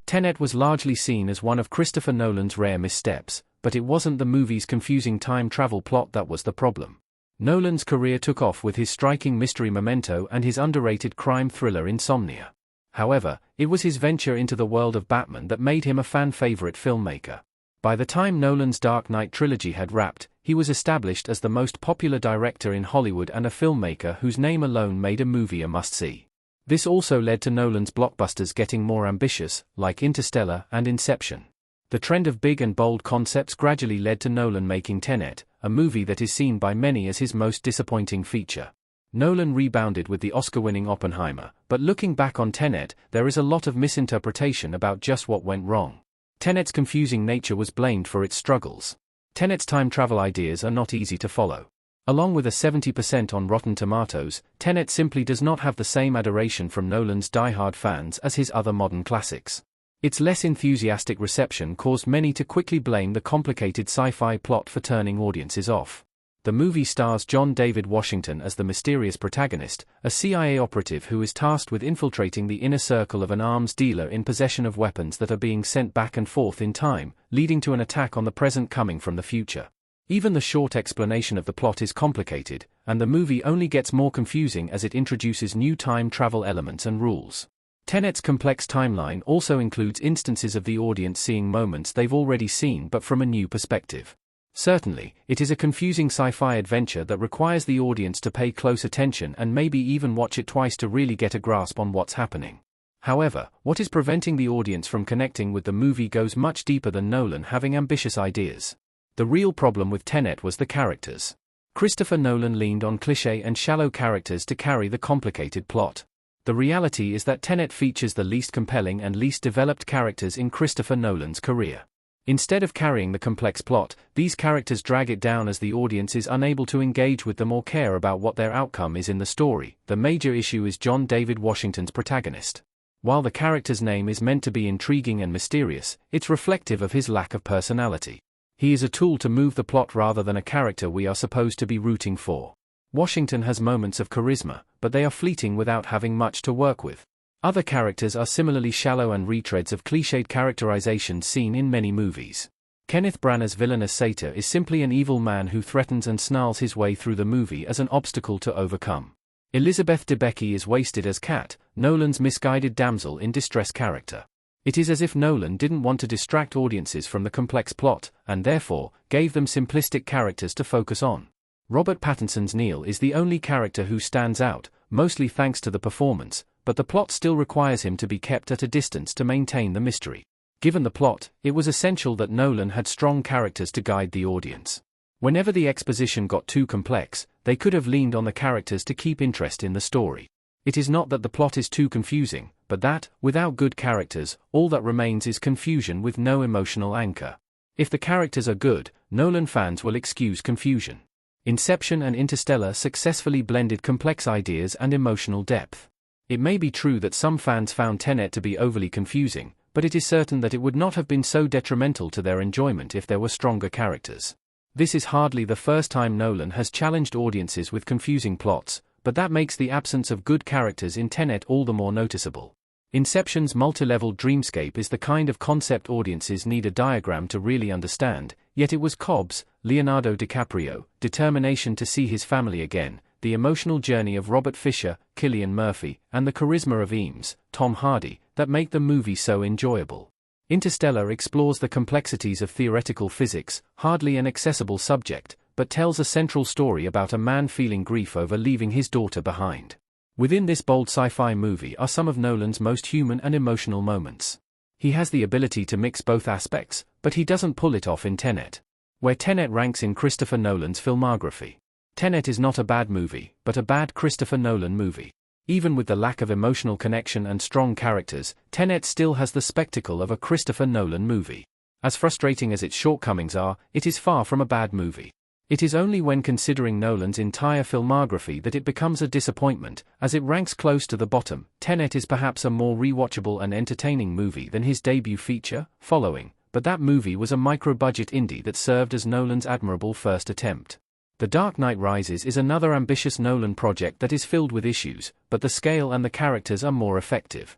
Tenet was largely seen as one of Christopher Nolan's rare missteps, but it wasn't the movie's confusing time travel plot that was the problem. Nolan's career took off with his striking mystery Memento and his underrated crime thriller Insomnia. However, it was his venture into the world of Batman that made him a fan-favorite filmmaker. By the time Nolan's Dark Knight trilogy had wrapped, he was established as the most popular director in Hollywood and a filmmaker whose name alone made a movie a must-see. This also led to Nolan's blockbusters getting more ambitious, like Interstellar and Inception. The trend of big and bold concepts gradually led to Nolan making Tenet, a movie that is seen by many as his most disappointing feature. Nolan rebounded with the Oscar-winning Oppenheimer, but looking back on Tenet, there is a lot of misinterpretation about just what went wrong. Tenet's confusing nature was blamed for its struggles. Tenet's time travel ideas are not easy to follow. Along with a 70% on Rotten Tomatoes, Tenet simply does not have the same adoration from Nolan's die-hard fans as his other modern classics. Its less enthusiastic reception caused many to quickly blame the complicated sci-fi plot for turning audiences off. The movie stars John David Washington as the mysterious protagonist, a CIA operative who is tasked with infiltrating the inner circle of an arms dealer in possession of weapons that are being sent back and forth in time, leading to an attack on the present coming from the future. Even the short explanation of the plot is complicated, and the movie only gets more confusing as it introduces new time travel elements and rules. Tenet's complex timeline also includes instances of the audience seeing moments they've already seen but from a new perspective. Certainly, it is a confusing sci-fi adventure that requires the audience to pay close attention and maybe even watch it twice to really get a grasp on what's happening. However, what is preventing the audience from connecting with the movie goes much deeper than Nolan having ambitious ideas. The real problem with Tenet was the characters. Christopher Nolan leaned on cliché and shallow characters to carry the complicated plot. The reality is that Tenet features the least compelling and least developed characters in Christopher Nolan's career. Instead of carrying the complex plot, these characters drag it down as the audience is unable to engage with them or care about what their outcome is in the story. The major issue is John David Washington's protagonist. While the character's name is meant to be intriguing and mysterious, it's reflective of his lack of personality. He is a tool to move the plot rather than a character we are supposed to be rooting for. Washington has moments of charisma, but they are fleeting without having much to work with. Other characters are similarly shallow and retreads of cliched characterizations seen in many movies. Kenneth Branagh's villainous satyr is simply an evil man who threatens and snarls his way through the movie as an obstacle to overcome. Elizabeth Debicki is wasted as Kat, Nolan's misguided damsel in distress character. It is as if Nolan didn't want to distract audiences from the complex plot, and therefore, gave them simplistic characters to focus on. Robert Pattinson's Neil is the only character who stands out, mostly thanks to the performance, but the plot still requires him to be kept at a distance to maintain the mystery. Given the plot, it was essential that Nolan had strong characters to guide the audience. Whenever the exposition got too complex, they could have leaned on the characters to keep interest in the story. It is not that the plot is too confusing, but that, without good characters, all that remains is confusion with no emotional anchor. If the characters are good, Nolan fans will excuse confusion. Inception and Interstellar successfully blended complex ideas and emotional depth. It may be true that some fans found Tenet to be overly confusing, but it is certain that it would not have been so detrimental to their enjoyment if there were stronger characters. This is hardly the first time Nolan has challenged audiences with confusing plots, but that makes the absence of good characters in Tenet all the more noticeable. Inception's multi-level dreamscape is the kind of concept audiences need a diagram to really understand, yet it was Cobb's, Leonardo DiCaprio, determination to see his family again, the emotional journey of Robert Fisher, Cillian Murphy, and the charisma of Eames, Tom Hardy, that make the movie so enjoyable. Interstellar explores the complexities of theoretical physics, hardly an accessible subject, but tells a central story about a man feeling grief over leaving his daughter behind. Within this bold sci-fi movie are some of Nolan's most human and emotional moments. He has the ability to mix both aspects, but he doesn't pull it off in Tenet. Where Tenet ranks in Christopher Nolan's filmography. Tenet is not a bad movie, but a bad Christopher Nolan movie. Even with the lack of emotional connection and strong characters, Tenet still has the spectacle of a Christopher Nolan movie. As frustrating as its shortcomings are, it is far from a bad movie. It is only when considering Nolan's entire filmography that it becomes a disappointment, as it ranks close to the bottom. Tenet is perhaps a more rewatchable and entertaining movie than his debut feature, Following, but that movie was a micro-budget indie that served as Nolan's admirable first attempt. The Dark Knight Rises is another ambitious Nolan project that is filled with issues, but the scale and the characters are more effective.